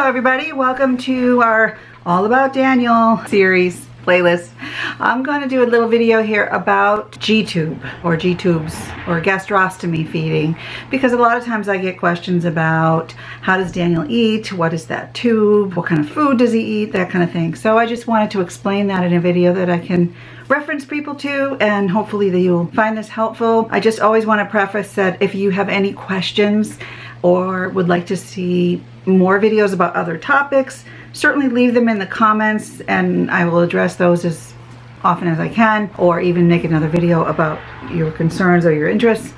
Hello everybody, welcome to our All About Daniel series playlist. I'm going to do a little video here about G-tube or G-tubes or gastrostomy feeding, because a lot of times I get questions about how does Daniel eat, what is that tube, what kind of food does he eat, that kind of thing. So I just wanted to explain that in a video that I can reference people to, and hopefully that you'll find this helpful. I just always want to preface that if you have any questions or would like to see more videos about other topics, certainly leave them in the comments and I will address those as often as I can, or even make another video about your concerns or your interests.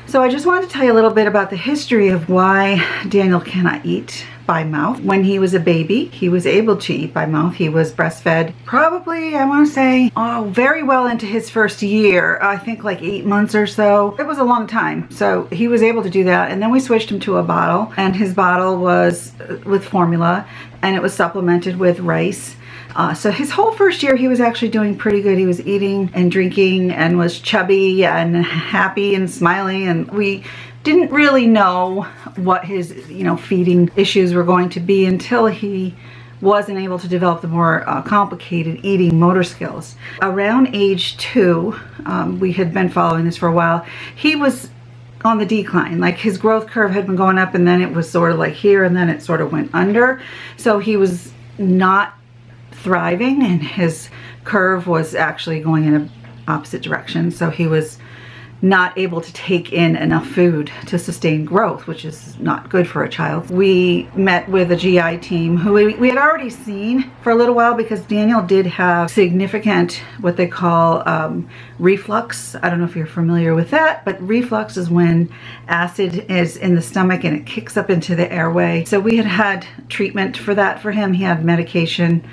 So I just wanted to tell you a little bit about the history of why Daniel cannot eat by mouth. When he was a baby, he was able to eat by mouth. He was breastfed probably, I want to say, very well into his first year. I think like 8 months or so. It was a long time. So he was able to do that. And then we switched him to a bottle, and his bottle was with formula, and it was supplemented with rice. So his whole first year he was actually doing pretty good. He was eating and drinking and was chubby and happy and smiling, and we didn't really know what his feeding issues were going to be until he wasn't able to develop the more complicated eating motor skills. Around age 2, we had been following this for a while, he was on the decline. Like his growth curve had been going up, and then it was sort of like here, and then it sort of went under. So he was not thriving, and his curve was actually going in an opposite direction. So he was not able to take in enough food to sustain growth, which is not good for a child. We met with a GI team who we had already seen for a little while, because Daniel did have significant what they call reflux. I don't know if you're familiar with that, but reflux is when acid is in the stomach and it kicks up into the airway. So we had treatment for that for him. He had medication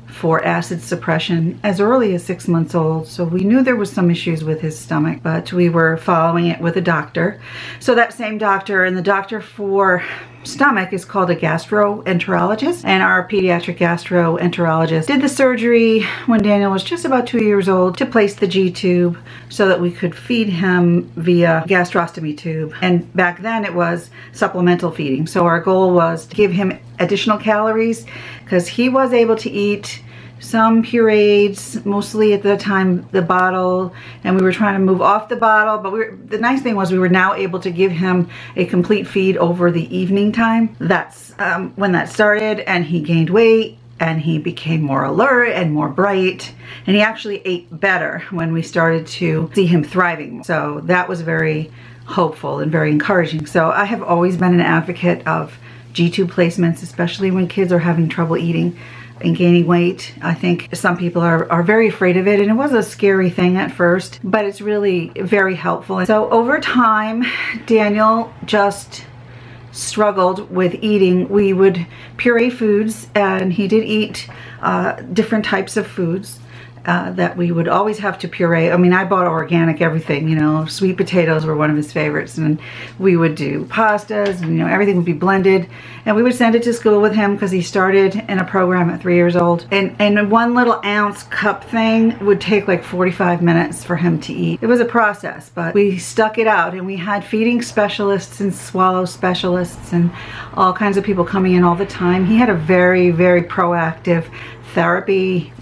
for acid suppression as early as 6 months old. So we knew there was some issues with his stomach, but we were following it with a doctor. So that same doctor, and the doctor for stomach is called a gastroenterologist, and our pediatric gastroenterologist did the surgery when Daniel was just about 2 years old to place the G-tube so that we could feed him via gastrostomy tube. And back then it was supplemental feeding. So our goal was to give him additional calories, because he was able to eat some purees, mostly at the time the bottle, and we were trying to move off the bottle, but the nice thing was we were now able to give him a complete feed over the evening time. That's when that started, and he gained weight and he became more alert and more bright, and he actually ate better when we started to see him thriving. So that was very hopeful and very encouraging. So I have always been an advocate of G-tube placements, especially when kids are having trouble eating and gaining weight. I think some people are very afraid of it, and it was a scary thing at first, but it's really very helpful. And so over time, Daniel just struggled with eating. We would puree foods, and he did eat different types of foods that we would always have to puree. I mean, I bought organic everything, sweet potatoes were one of his favorites, and we would do pastas, and everything would be blended, and we would send it to school with him because he started in a program at 3 years old, and 1 little ounce cup thing would take like 45 minutes for him to eat. It was a process, but we stuck it out, and we had feeding specialists and swallow specialists and all kinds of people coming in all the time. He had a very, very proactive therapy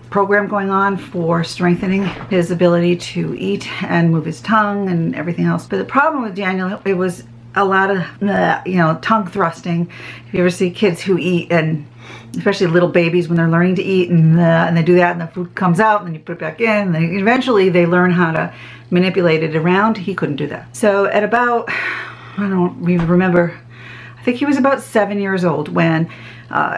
program going on for strengthening his ability to eat and move his tongue and everything else. But the problem with Daniel, it was a lot of tongue thrusting. If you ever see kids who eat, and especially little babies when they're learning to eat, and they do that, and the food comes out, and then you put it back in, and then eventually they learn how to manipulate it around. He couldn't do that. So at about, I don't even remember, I think he was about 7 years old when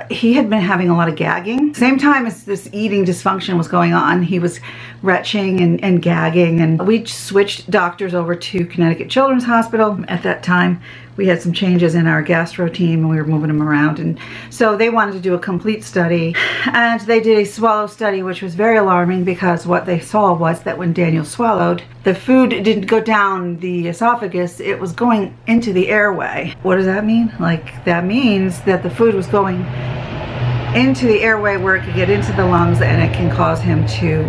he had been having a lot of gagging. Same time as this eating dysfunction was going on, he was retching and gagging, and we switched doctors over to Connecticut Children's Hospital. At that time, we had some changes in our gastro team, and we were moving them around, and so they wanted to do a complete study, and they did a swallow study, which was very alarming, because what they saw was that when Daniel swallowed, the food didn't go down the esophagus, it was going into the airway. What does that mean? Like, that means that the food was going into the airway where it could get into the lungs, and it can cause him to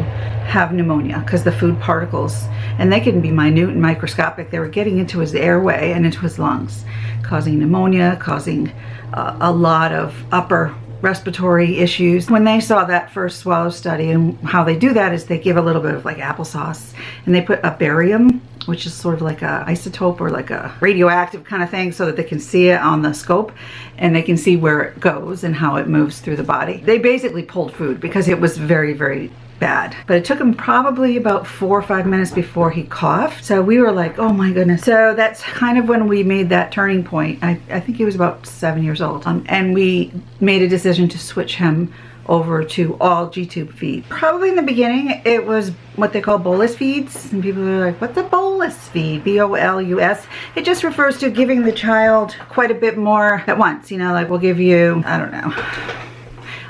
have pneumonia, because the food particles, and they can be minute and microscopic, they were getting into his airway and into his lungs, causing pneumonia, causing a lot of upper respiratory issues. When they saw that first swallow study, and how they do that is they give a little bit of like applesauce, and they put a barium, which is sort of like a isotope or like a radioactive kind of thing, so that they can see it on the scope and they can see where it goes and how it moves through the body. They basically pulled food because it was very, very bad. But it took him probably about 4 or 5 minutes before he coughed. So we were like, oh my goodness. So that's kind of when we made that turning point. I think he was about 7 years old. And we made a decision to switch him over to all G-tube feed. Probably in the beginning, it was what they call bolus feeds. And people are like, what's a bolus feed? B-O-L-U-S. It just refers to giving the child quite a bit more at once. You know, like we'll give you, I don't know,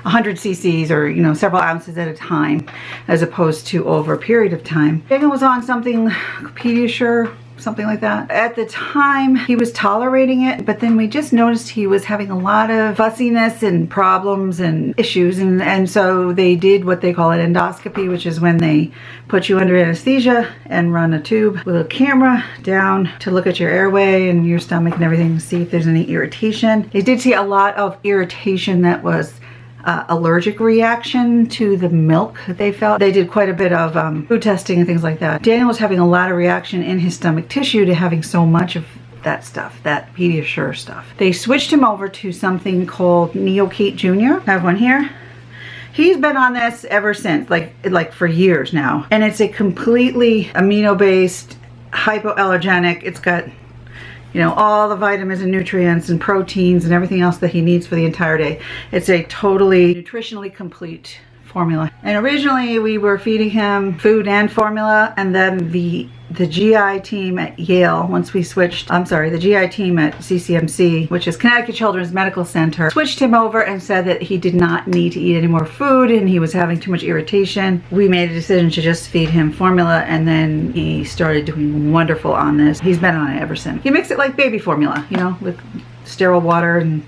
100 cc's or, you know, several ounces at a time, as opposed to over a period of time. Daniel was on something, Pediasure, something like that. At the time, he was tolerating it, but then we just noticed he was having a lot of fussiness and problems and issues, and so they did what they call an endoscopy, which is when they put you under anesthesia and run a tube with a camera down to look at your airway and your stomach and everything to see if there's any irritation. They did see a lot of irritation that was allergic reaction to the milk that they felt. They did quite a bit of food testing and things like that. Daniel was having a lot of reaction in his stomach tissue to having so much of that stuff, that Pediasure stuff. They switched him over to something called Neocate Jr. I have one here. He's been on this ever since, like for years now. And it's a completely amino-based, hypoallergenic. It's got, you know, all the vitamins and nutrients and proteins and everything else that he needs for the entire day. It's a totally nutritionally complete formula. And originally we were feeding him food and formula, and then the GI team at Yale, once we switched, the GI team at CCMC, which is Connecticut Children's Medical Center, switched him over and said that he did not need to eat any more food and he was having too much irritation. We made a decision to just feed him formula, and then he started doing wonderful on this. He's been on it ever since. He makes it like baby formula, you know, with sterile water and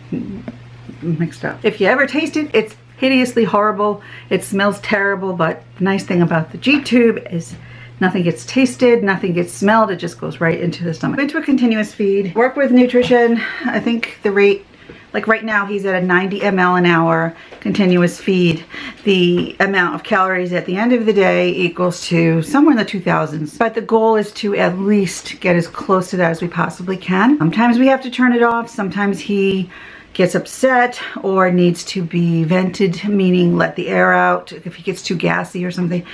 mixed up. If you ever taste it, it's hideously horrible. It smells terrible, but the nice thing about the G-tube is nothing gets tasted, nothing gets smelled, it just goes right into the stomach. Into a continuous feed. Work with nutrition. I think the rate, like right now, he's at a 90 ml an hour continuous feed. The amount of calories at the end of the day equals to somewhere in the 2000s. But the goal is to at least get as close to that as we possibly can. Sometimes we have to turn it off. Sometimes he gets upset or needs to be vented, meaning let the air out. If he gets too gassy or something,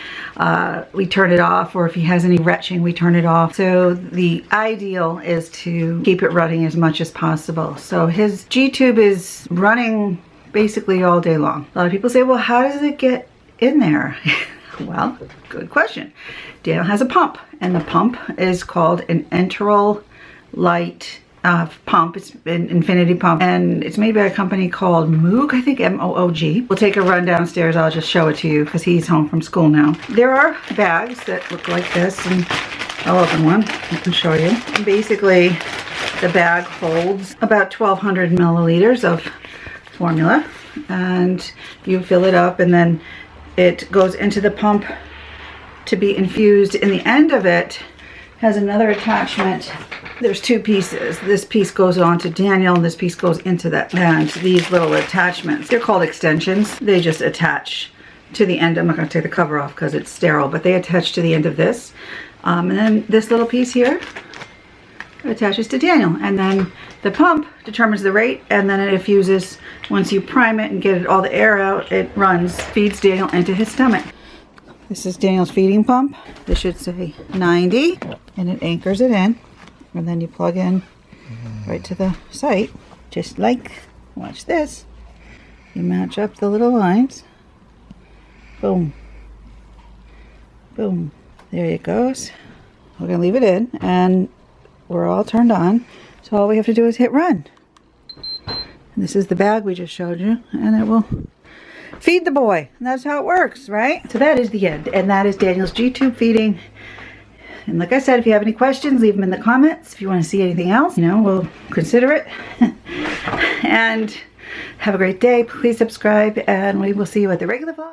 we turn it off, or if he has any retching, we turn it off. So the ideal is to keep it running as much as possible. So his G-tube is running basically all day long. A lot of people say, well, how does it get in there? Well, good question. Daniel has a pump, and the pump is called an enteral light pump. It's an infinity pump, and it's made by a company called Moog, I think, M-O-O-G. We'll take a run downstairs. I'll just show it to you because he's home from school now. There are bags that look like this, and I'll open one. I can show you. And basically, the bag holds about 1,200 milliliters of formula, and you fill it up, and then it goes into the pump to be infused. In the end of it has another attachment. There's two pieces. This piece goes on to Daniel, and this piece goes into that. And these little attachments, they're called extensions. They just attach to the end. I'm not going to take the cover off because it's sterile, but they attach to the end of this. And then this little piece here attaches to Daniel. And then the pump determines the rate, and then it infuses. Once you prime it and get all the air out, it runs, feeds Daniel into his stomach. This is Daniel's feeding pump. This should say 90, and it anchors it in. And then you plug in right to the site, just like, watch this. You match up the little lines. Boom. Boom. There it goes. We're going to leave it in, and we're all turned on. So all we have to do is hit run. And this is the bag we just showed you, and it will feed the boy. And that's how it works, right? So that is the end, and that is Daniel's G-tube feeding. And like I said, if you have any questions, leave them in the comments. If you want to see anything else, you know, we'll consider it. And have a great day. Please subscribe, and we will see you at the regular vlog.